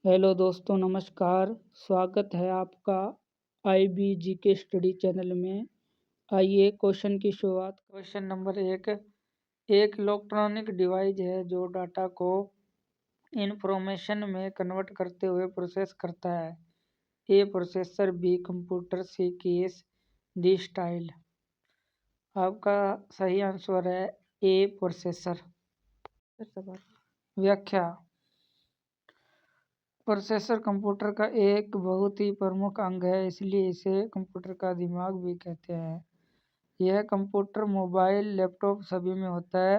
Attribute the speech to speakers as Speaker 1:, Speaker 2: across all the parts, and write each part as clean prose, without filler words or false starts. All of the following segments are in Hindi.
Speaker 1: हेलो दोस्तों, नमस्कार। स्वागत है आपका IB के स्टडी चैनल में। आइए क्वेश्चन की शुरुआत। Question number 1। एक इलेक्ट्रॉनिक डिवाइस है जो डाटा को इंफॉर्मेशन में कन्वर्ट करते हुए प्रोसेस करता है। ए प्रोसेसर, बी कंप्यूटर, सी कीज, डी स्टाइल। आपका सही आंसर है ए प्रोसेसर। व्याख्या। प्रोसेसर कंप्यूटर का एक बहुत ही प्रमुख अंग है, इसलिए इसे कंप्यूटर का दिमाग भी कहते हैं। यह कंप्यूटर, मोबाइल, लैपटॉप सभी में होता है,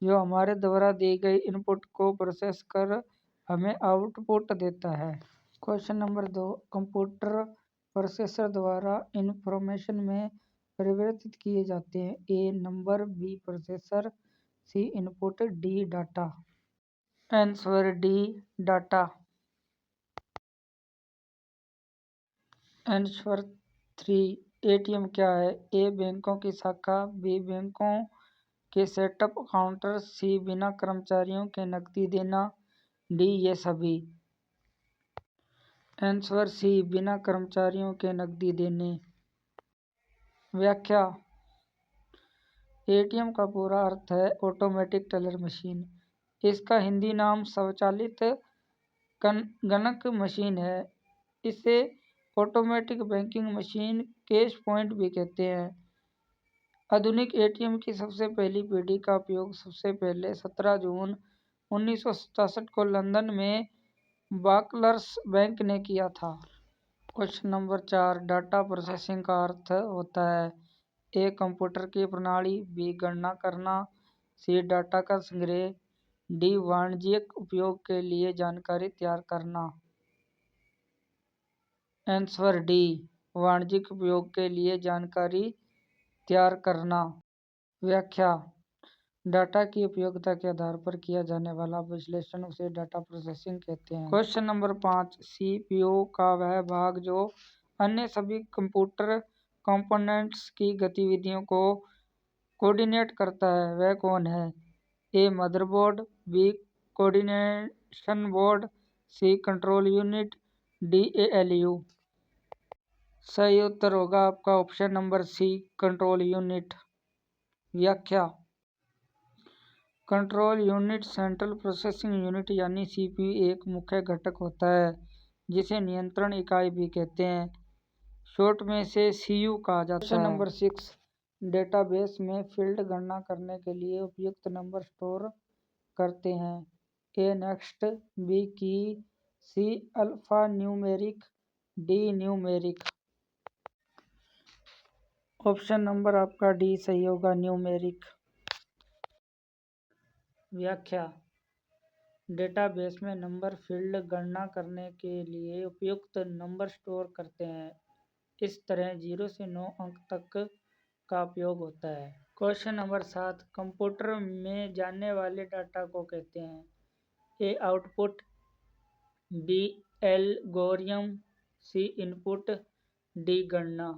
Speaker 1: जो हमारे द्वारा दी गई इनपुट को प्रोसेस कर हमें आउटपुट देता है। Question number 2। कंप्यूटर प्रोसेसर द्वारा इंफॉर्मेशन में परिवर्तित किए जाते हैं। A number, B processor, C input, D data. Answer D data. Answer 3। ATM क्या है? ए बैंकों की शाखा, बी बैंकों के सेटअप काउंटर, सी बिना कर्मचारियों के नकदी देना, डी ये सभी। आंसर सी बिना कर्मचारियों के नकदी देने। व्याख्या। एटीएम का पूरा अर्थ है ऑटोमेटिक टेलर मशीन। इसका हिंदी नाम स्वचालित गणक मशीन है। इसे automatic banking machine, cash point भी कहते हैं। आधुनिक एटीएम की सबसे पहली पीढ़ी का उपयोग सबसे पहले 17 जून 1967 को लंदन में बार्कलर्स बैंक ने किया था। Question number 4। डाटा प्रोसेसिंग का अर्थ होता है ए कंप्यूटर की प्रणाली, बी गणना करना, सी डाटा का संग्रह, डी वाणिज्यिक उपयोग के लिए जानकारी तैयार करना। आंसर डी वाणिज्यिक उपयोग के लिए जानकारी तैयार करना। व्याख्या। डाटा की उपयोगिता के आधार पर किया जाने वाला विश्लेषण उसे डाटा प्रोसेसिंग कहते हैं। Question number 5। सीपीयू का वह भाग जो अन्य सभी कंप्यूटर कंपोनेंट्स की गतिविधियों को कोऑर्डिनेट करता है, वह कौन है? A motherboard, B coordination board, C control unit, D ALU. सही उत्तर होगा आपका option number C, control unit. व्याख्या। Control unit central processing unit यानी सीपीयू एक मुख्य घटक होता है, जिसे नियंत्रण इकाई भी कहते हैं। शॉर्ट में से सीयू कहा जाता है। Question number 6। डेटाबेस में फील्ड गणना करने के लिए उपयुक्त नंबर स्टोर करते हैं। ए next, B key, C alphanumeric, D numeric. Option number आपका डी सही होगा, न्यूमेरिक। व्याख्या। डेटाबेस में नंबर फील्ड गणना करने के लिए उपयुक्त नंबर स्टोर करते हैं। इस तरह 0 से 9 अंक तक का उपयोग होता है। Question number 7। कंप्यूटर में जाने वाले डाटा को कहते हैं। A output, B algorithm, C input, D गणना।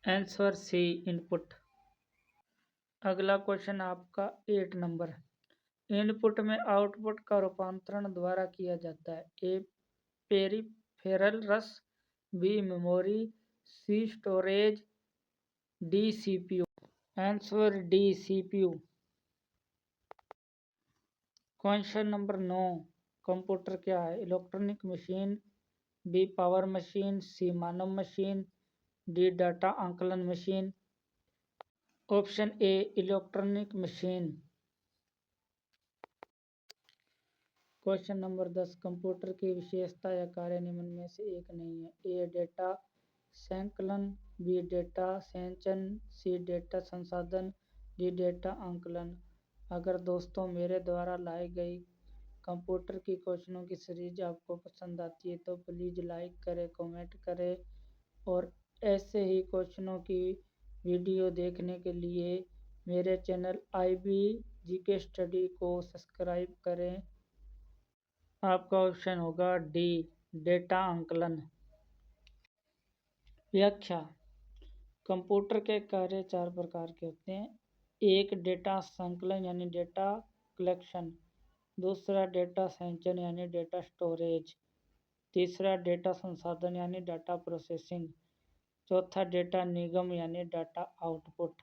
Speaker 1: Answer C input. अगला क्वेश्चन आपका 8 नंबर। इनपुट में आउटपुट का रूपांतरण द्वारा किया जाता है। A peripherals, B memory, C storage, D CPU. Answer D CPU. Question number 9। Computer क्या है? Electronic machine, B power machine, C मानव मशीन, डी डाटा आंकलन machine. Option A electronic machine. Question number 10। Computer की विशेषता या कार्य निम्न में से एक नहीं है। ए डेटा संकलन, बी डेटा संचयन, सी डेटा संसाधन, डी डेटा आंकलन। अगर दोस्तों मेरे द्वारा लाई गई कंप्यूटर की क्वेश्चनों की सीरीज आपको पसंद आती है तो प्लीज़ लाइक करें, कमेंट करें और ऐसे ही क्वेश्चनों की वीडियो देखने के लिए मेरे चैनल IB GK स्टडी को सब्सक्राइब करें। आपका ऑप्शन होगा डी डेटा आंकलन। व्याख्या। कंप्यूटर के कार्य 4 प्रकार के होते हैं। एक डेटा संकलन यानी डेटा कलेक्शन, दूसरा डेटा संचयन यानी डेटा स्टोरेज। तीसरा डेटा संसाधन यानी डाटा प्रोसेसिंग। चौथा डेटा निगम यानी डाटा आउटपुट।